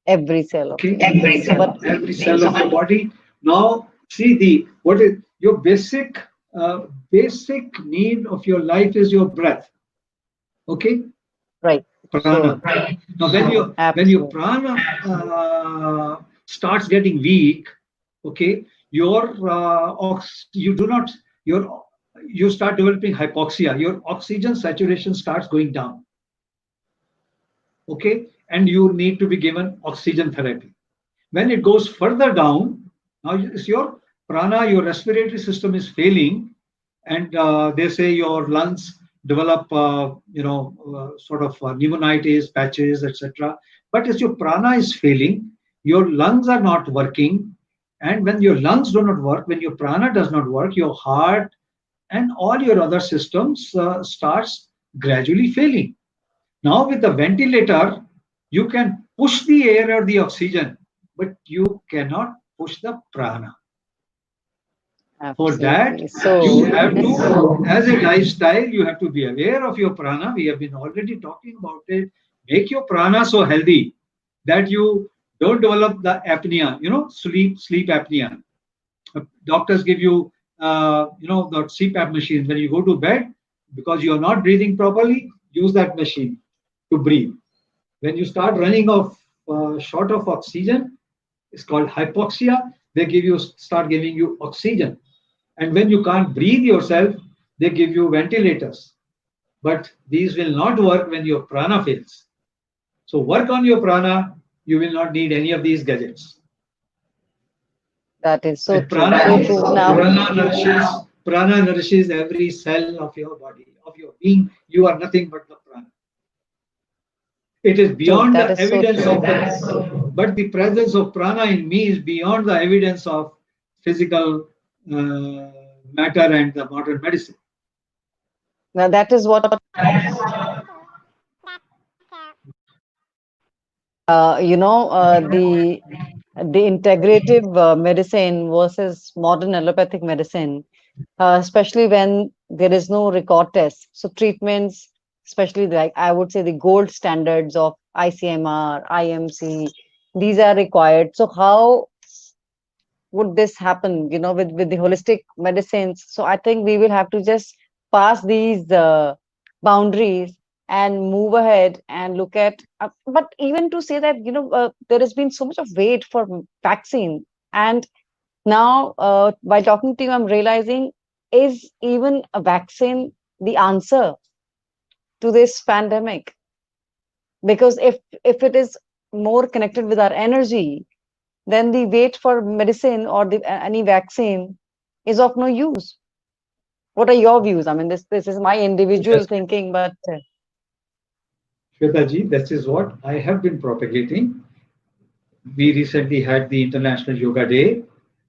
Every cell of Okay, your body. every So, cell, but every cell of your body. Now, see the what is your basic need of your life is your breath. Okay, right. prana. So, Now, when your absolutely. prana starts getting weak, okay, you do not your you start developing hypoxia. Your oxygen saturation starts going down. Okay, and you need to be given oxygen therapy. When it goes further down, now is your prana, your respiratory system is failing, and they say your lungs develop, sort of pneumonitis, patches, etc. But as your prana is failing, your lungs are not working, and when your lungs do not work, when your prana does not work, your heart and all your other systems starts gradually failing. Now, with the ventilator, you can push the air or the oxygen, but you cannot push the prana. For that, Absolutely. you So, have this, to, as a lifestyle, you have to be aware of your prana. We have been already talking about it. Make your prana so healthy that you don't develop the apnea, sleep apnea. Doctors give you, the CPAP machine. When you go to bed, because you are not breathing properly, use that machine to breathe. When you start running short of oxygen, it's called hypoxia. They start giving you oxygen, and when you can't breathe yourself, they give you ventilators. But these will not work when your prana fails. So work on your prana. You will not need any of these gadgets. that is so And true. So true. Now, prana nourishes every cell of your body, of your being. You are nothing but the prana. It is true. beyond That the is so evidence true. of but the presence of prana in me is beyond the evidence of physical matter and the modern medicine. Now, that is what, the integrative medicine versus modern allopathic medicine, especially when there is no record test. So treatments, especially like I would say the gold standards of ICMR, IMC, these are required. So how would this happen, with the holistic medicines? So I think we will have to just pass these boundaries and move ahead and look at, but even to say that, there has been so much of wait for vaccine. And now, by talking to you, I'm realizing, is even a vaccine the answer to this pandemic? Because if it is more connected with our energy, then the wait for medicine or any vaccine is of no use. What are your views? I mean, this is my individual Yes, thinking, but Shwetaji, this is what I have been propagating. We recently had the International Yoga Day.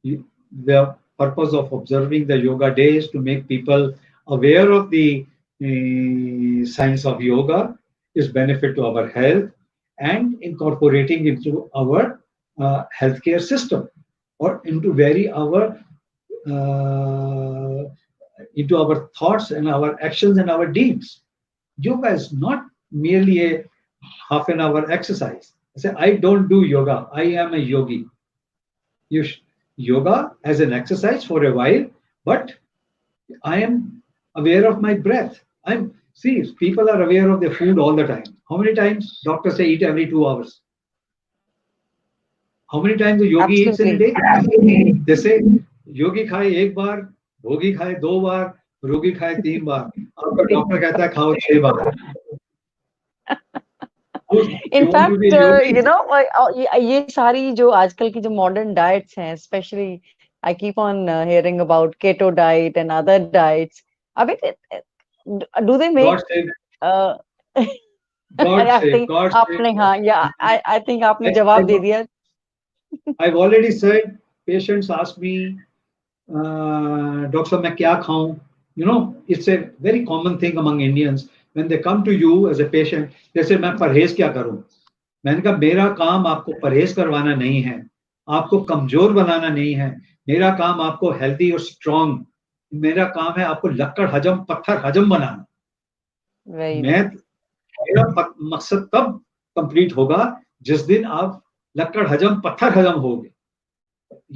The purpose of observing the Yoga Day is to make people aware of the science of yoga, its benefit to our health, and incorporating into our healthcare system or uh, into our thoughts and our actions and our deeds. Yoga is not merely a half an hour exercise. I say, I don't do yoga. I am a yogi. Yoga as an exercise for a while, but I am aware of my breath. People are aware of their food all the time. How many times doctors say eat every 2 hours? How many times the yogi eats in a absolutely. day? They say yogi खाए एक बार, भोगी खाए 2 बार, रोगी खाए 3 बार. आपका doctor कहता है खाओ 6 बार. In You want to fact, be a yogi? ये सारी जो आजकल की जो modern diets हैं, especially I keep on hearing about keto diet and other diets. I mean, do they God make? save, Uh, God I save, think God save. आपने हाँ या I think आपने I, जवाब I've, दे दिया. I've already said, patients ask me, Doctor साहब मैं क्या खाऊं? You know, it's a very common thing among Indians. When they come to you as a patient, they say मैं परहेज क्या करूं? मैंने कहा मेरा काम आपको परहेज करवाना नहीं है, आपको कमजोर बनाना नहीं है, मेरा काम आपको हेल्दी और स्ट्रांग, मेरा काम है आपको लक्कड़ हजम पत्थर हजम बनाना। Very मैं well. मेरा मकसद तब कंप्लीट होगा जिस दिन आप लक्कड़ हजम पत्थर हजम होगे,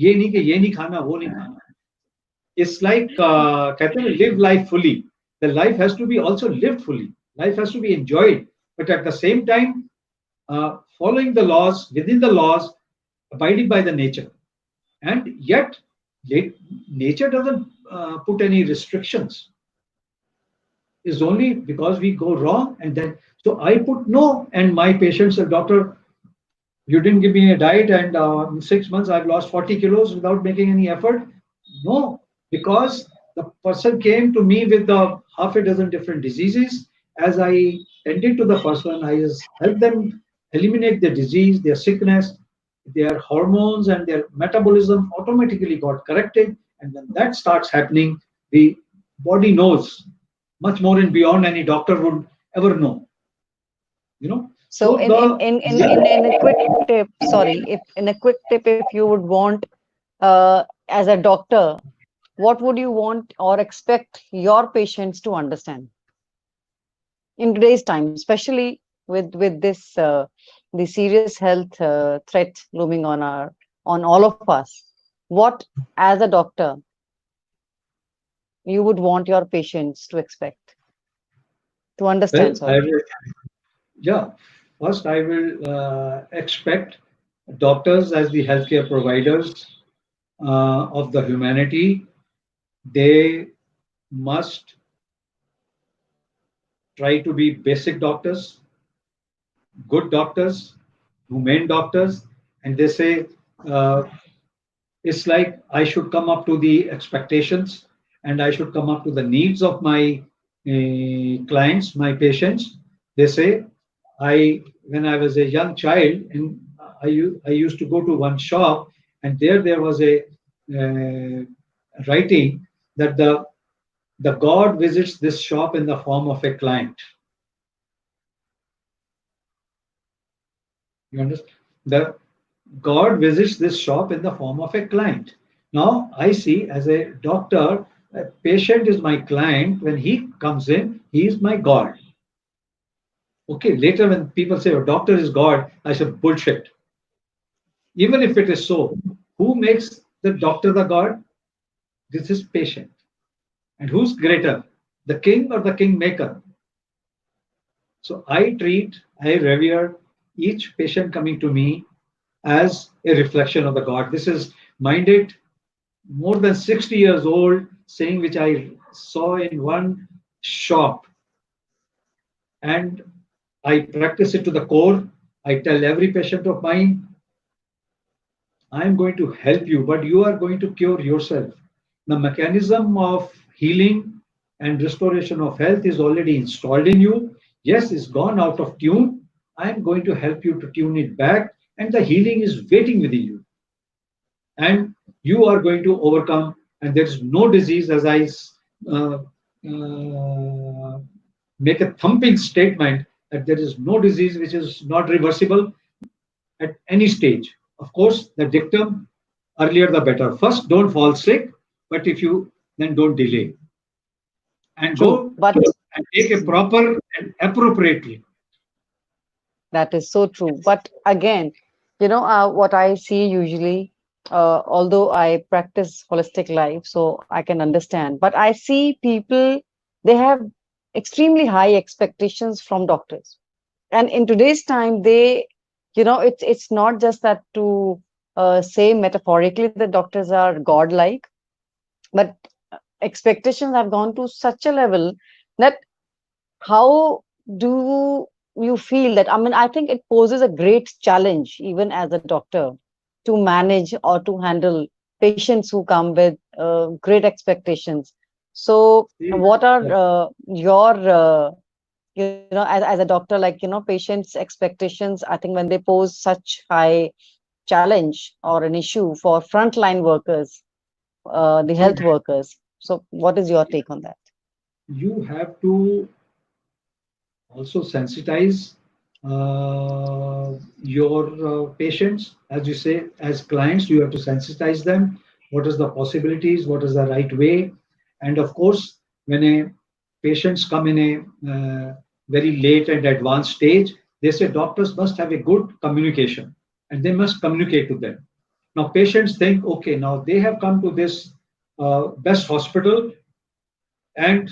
ये नहीं कि ये नहीं खाना वो नहीं खाना। It's like कहते हैं live life fully. The life has to be also lived fully. Life has to be enjoyed, but at the same time, following the laws, within the laws, abiding by the nature. And yet, nature doesn't put any restrictions. It's only because we go wrong, and then so I put no, and my patients said, Doctor, you didn't give me a diet, and in 6 months I've lost 40 kilos without making any effort. No, because the person came to me with the half a dozen different diseases. As I tended to the person, I just helped them eliminate their disease, their sickness, their hormones and their metabolism automatically got corrected. And when that starts happening, the body knows much more and beyond any doctor would ever know. You know, So so in a quick tip, sorry, if in a quick tip, if you would want, as a doctor, what would you want or expect your patients to understand in today's time, especially with this the serious health threat looming on all of us? What, as a doctor, you would want your patients to expect, to understand? well, I Sorry. will, yeah. First, I will expect doctors as the healthcare providers of the humanity. They must try to be basic doctors, good doctors, humane doctors, and they say uh, it's like I should come up to the expectations and I should come up to the needs of my clients, my patients. They say, when I was a young child, and I used to go to one shop, and there was a writing that the God visits this shop in the form of a client. You understand? The God visits this shop in the form of a client. Now, I see as a doctor, a patient is my client. When he comes in, he is my God. Okay, later when people say, oh, doctor is God, I say, bullshit. Even if it is so, who makes the doctor the God? This is patient. And who's greater, the king or the kingmaker? So I revere each patient coming to me as a reflection of the God. This is minded more than 60 years old saying which I saw in one shop, and I practice it to the core. I tell every patient of mine, I am going to help you, but you are going to cure yourself. The mechanism of healing and restoration of health is already installed in you. Yes, it's gone out of tune. I am going to help you to tune it back, and the healing is waiting within you. And you are going to overcome. And there is no disease, as I uh, uh, make a thumping statement that there is no disease which is not reversible at any stage. Of course, the dictum, earlier the better. First, don't fall sick, but if you then don't delay and True, go but and take a proper and appropriately. that is so true. But again, what I see usually, although I practice holistic life, so I can understand, but I see people, they have extremely high expectations from doctors. And in today's time, it's not just that to say metaphorically that doctors are godlike, but expectations have gone to such a level that how do you feel that? I mean, I think it poses a great challenge, even as a doctor, to manage or to handle patients who come with great expectations. So, See, what are yeah, your, as a doctor, like, patients' expectations? I think when they pose such high challenge or an issue for frontline workers, the see, health workers. So, what is your take on that? you have to also sensitize your patients, as you say, as clients. You have to sensitize them. What is the possibilities? What is the right way? And of course, when a patients come in a very late and advanced stage, they say doctors must have a good communication and they must communicate to them. Now patients think, okay, now they have come to this best hospital, and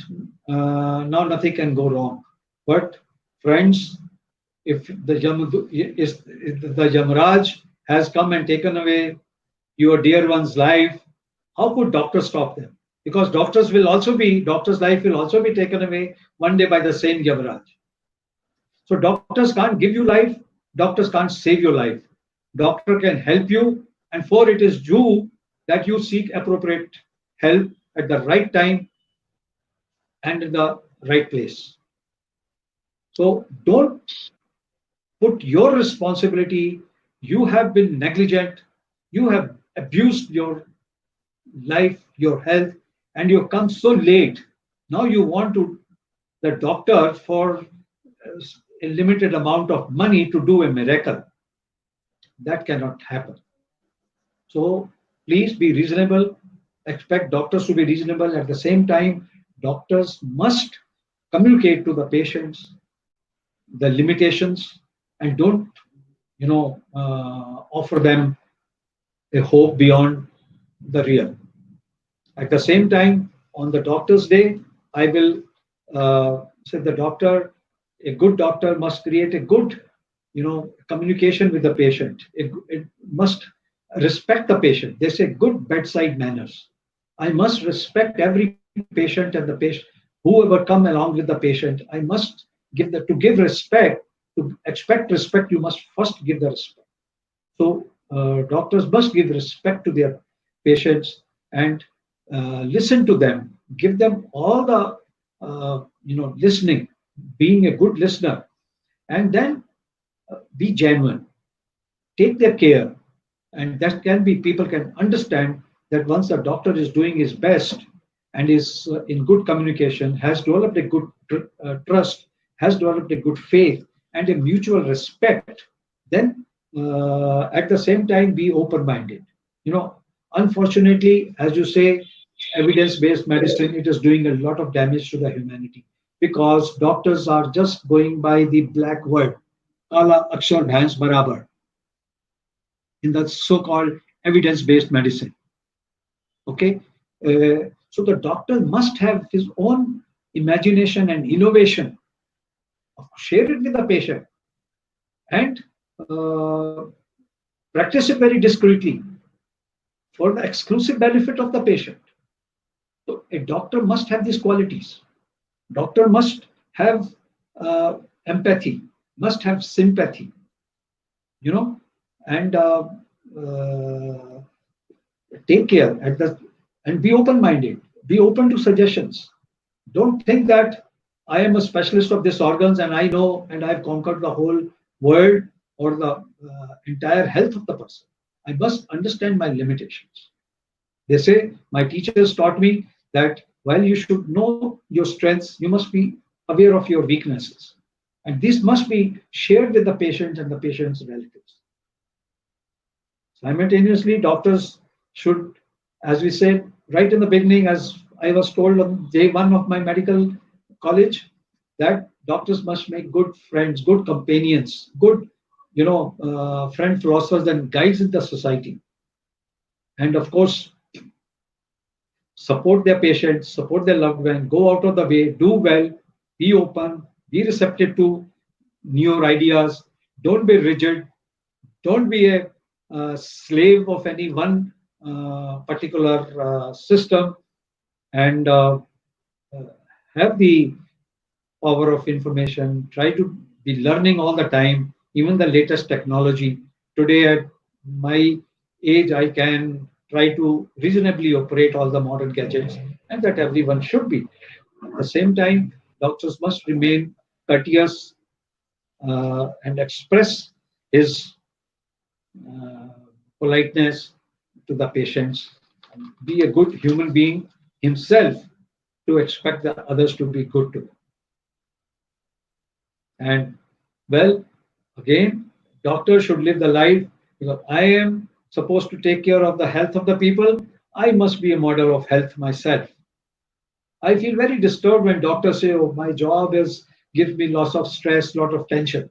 now nothing can go wrong. But friends, if the Yamraj has come and taken away your dear one's life, how could doctors stop them? Because doctor's life will also be taken away one day by the same Yamraj. So doctors can't give you life, doctors can't save your life. Doctor can help you, and for it is due that you seek appropriate help at the right time and in the right place. So don't put your responsibility. You have been negligent, you have abused your life, your health, and you come so late. Now you want to the doctor for a limited amount of money to do a miracle. That cannot happen. So please be reasonable. Expect doctors to be reasonable. At the same time, doctors must communicate to the patients the limitations, and don't offer them a hope beyond the real. At the same time, on the doctor's day, I will say the doctor, a good doctor must create a good, communication with the patient. It must respect the patient. They say good bedside manners. I must respect every patient and the patient, whoever come along with the patient. I must to give respect, to expect respect. You must first give the respect. So doctors must give respect to their patients and listen to them, give them all the listening, being a good listener, and then be genuine, take their care, and that can be people can understand that once the doctor is doing his best and is in good communication, has developed a good trust, has developed a good faith and a mutual respect, then at the same time be open minded. you know Unfortunately, as you say, evidence based medicine, it is doing a lot of damage to the humanity, because doctors are just going by the black word, kala akshar bhans barabar, in the so-called evidence-based medicine. Okay, so the doctor must have his own imagination and innovation, share it with the patient, and uh, practice it very discreetly for the exclusive benefit of the patient. So a doctor must have these qualities. Doctor must have empathy, must have sympathy, you know, and uh, take care at the and be open minded, be open to suggestions. Don't think that I am a specialist of these organs and I know and I've conquered the whole world or the entire health of the person. I must understand my limitations. They say my teachers taught me that while you should know your strengths, you must be aware of your weaknesses, and this must be shared with the patient and the patient's relatives. Simultaneously, doctors should, as we said right in the beginning, as I was told on day one of my medical college, that doctors must make good friends, good companions, good, friend philosophers and guides in the society. And of course, support their patients, support their loved one, go out of the way, do well, be open, be receptive to newer ideas, don't be rigid, don't be a slave of any one particular system, and uh, have the power of information. Try to be learning all the time, even the latest technology. Today, at my age, I can try to reasonably operate all the modern gadgets, and that everyone should be. At the same time, doctors must remain courteous and express his uh, politeness to the patients, be a good human being himself to expect the others to be good to him. And well, again, doctors should live the life because I am supposed to take care of the health of the people. I must be a model of health myself. I feel very disturbed when doctors say, "Oh, my job is gives me lots of stress, lot of tension."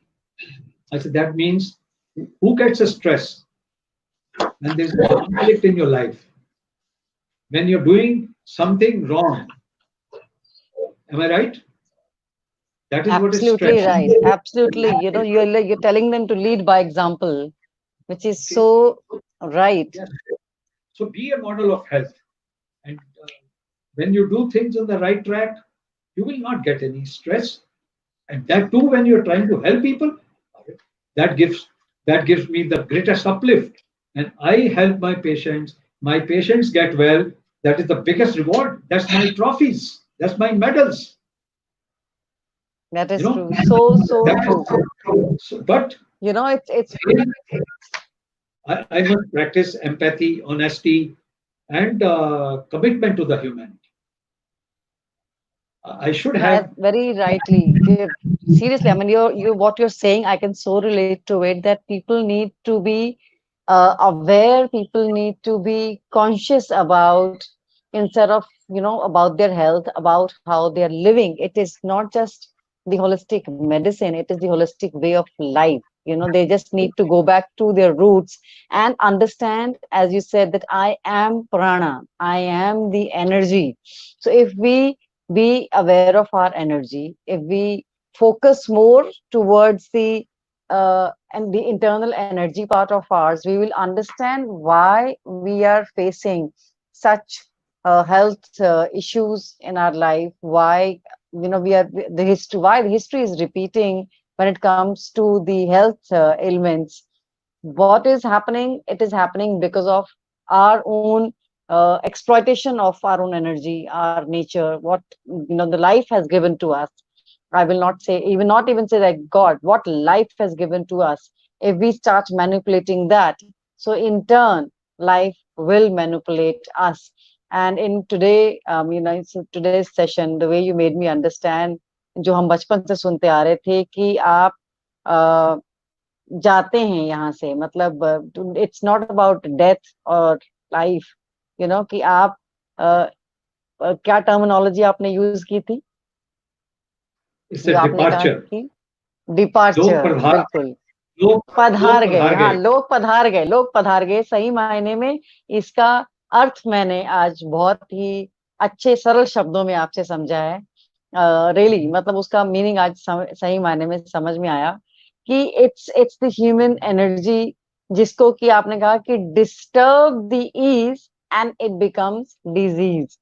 I said that means who gets a stress when there's a conflict in your life, when you're doing something wrong. Am I right? That is what is Absolutely stress. right. Absolutely. You're telling them to lead by example, which is Okay. so right. Yes. So be a model of health. And when you do things on the right track, you will not get any stress. And that too, when you're trying to help people, that gives that gives me the greatest uplift. And I help my patients. My patients get well. That is the biggest reward. That's my trophies. That's my medals. That You is know. true. So, so That true. is, so, but It's again, I must practice empathy, honesty, and commitment to the humanity. I should that have. very rightly. Seriously, I mean, what you're saying, I can so relate to it that people need to be aware, people need to be conscious about instead of, about their health, about how they're living. It is not just the holistic medicine, it is the holistic way of life. They just need to go back to their roots and understand, as you said, that I am prana, I am the energy. So if we be aware of our energy, if we focus more towards the and the internal energy part of ours, we will understand why we are facing such health issues in our life, why we are the history, why the history is repeating when it comes to the health ailments. What is happening? It is happening because of our own exploitation of our own energy, our nature, what the life has given to us. I will not say, even not even say like God, what life has given to us. If we start manipulating that, so in turn life will manipulate us. And in today, today's session, the way you made me understand, जो हम बचपन से सुनते आ रहे थे कि आप जाते हैं यहाँ से, मतलब इट्स नॉट अबाउट डेथ और लाइफ, कि आप क्या टर्मिनोलॉजी आपने यूज की थी, It's जो a आपने कहा departure. कि लोग डिपार्चर, पधार बिल्कुल लोग लोग पधार गए, पधार हाँ गए. लोग पधार गए, लोग पधार गए सही मायने में। इसका अर्थ मैंने आज बहुत ही अच्छे सरल शब्दों में आपसे समझा है। रियली मतलब उसका मीनिंग आज सही मायने में समझ में आया कि इट्स द ह्यूमन एनर्जी, जिसको कि आपने कहा कि disturb the ease and it becomes disease.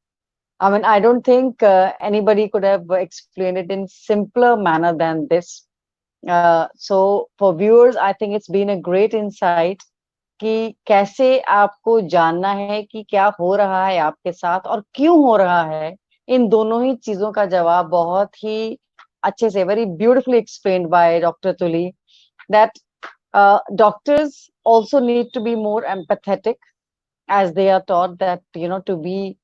I mean, I don't think anybody could have explained it in simpler manner than this. So for viewers, I think it's been a great insight कि कैसे आपको जानना है कि क्या हो रहा है आपके साथ और क्यों हो रहा है। इन दोनों ही चीजों का जवाब बहुत ही अच्छे से, very beautifully explained by Dr. Tuli, that doctors also need to be more empathetic, as they are taught that to be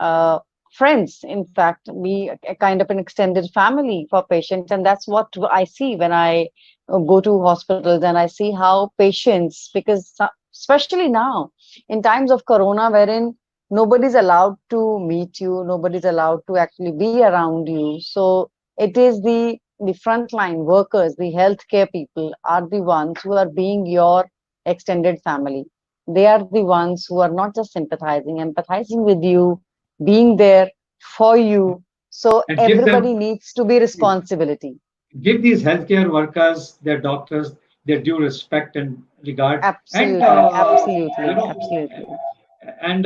uh, friends, in fact be a kind of an extended family for patients. And that's what I see when I go to hospitals and I see how patients, because especially now in times of corona, wherein nobody's allowed to meet you, nobody's allowed to actually be around you, so it is the frontline workers, the healthcare people are the ones who are being your extended family. They are the ones who are not just sympathizing, empathizing with you, being there for you. So And everybody needs to be responsibility. give these healthcare workers, their doctors, their due respect and regard, and Absolutely, absolutely, absolutely. and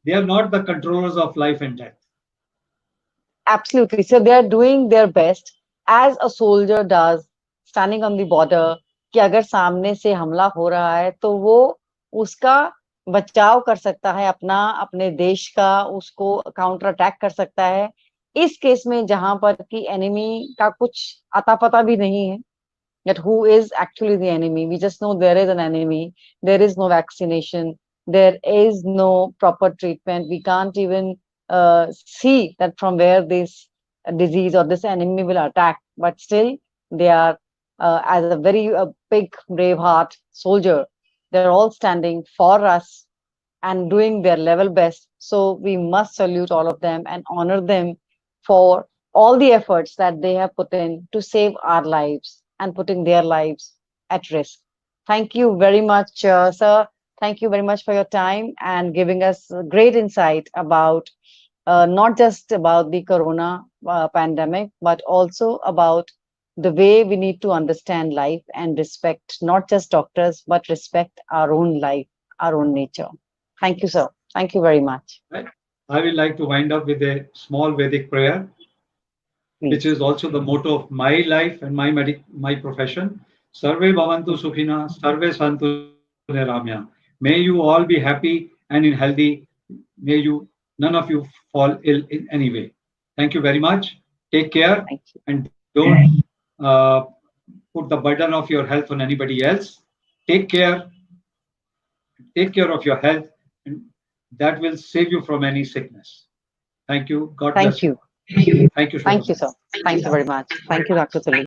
they are not the controllers of life and death. Absolutely. So they are doing their best as a soldier does, standing on the border, कि अगर सामने से हमला हो रहा है तो वो उसका बचाव कर सकता है अपना, अपने देश का, उसको काउंटर अटैक कर सकता है इस केस में जहां पर कि एनिमी का कुछ अता पता भी नहीं है, that who is actually the enemy. We just know there is an enemy. There is no vaccination. There is no proper treatment. We can't even see that from where this disease or this enemy will attack. But still, they are, as a very big, brave heart soldier, they're all standing for us and doing their level best. So we must salute all of them and honor them for all the efforts that they have put in to save our lives and putting their lives at risk. Thank you very much, sir. Thank you very much for your time and giving us great insight about not just about the corona pandemic, but also about the way we need to understand life and respect not just doctors, but respect our own life, our own nature. Thank you, sir. Thank you very much. Right? I will like to wind up with a small Vedic prayer, which Please. is also the motto of my life and my profession. Sarve bhavantu sukhina, sarve santu niramya. May you all be happy and in healthy. May you none of you fall ill in any way. Thank you very much. Take care Thank you. and don't uh, put the burden of your health on anybody else. Take care, take care of your health, and that will save you from any sickness. Thank you. God Thank bless you. you. Thank you, Thank you, Shweta. sir. Thank you very much. Thank you, Dr. Tuli.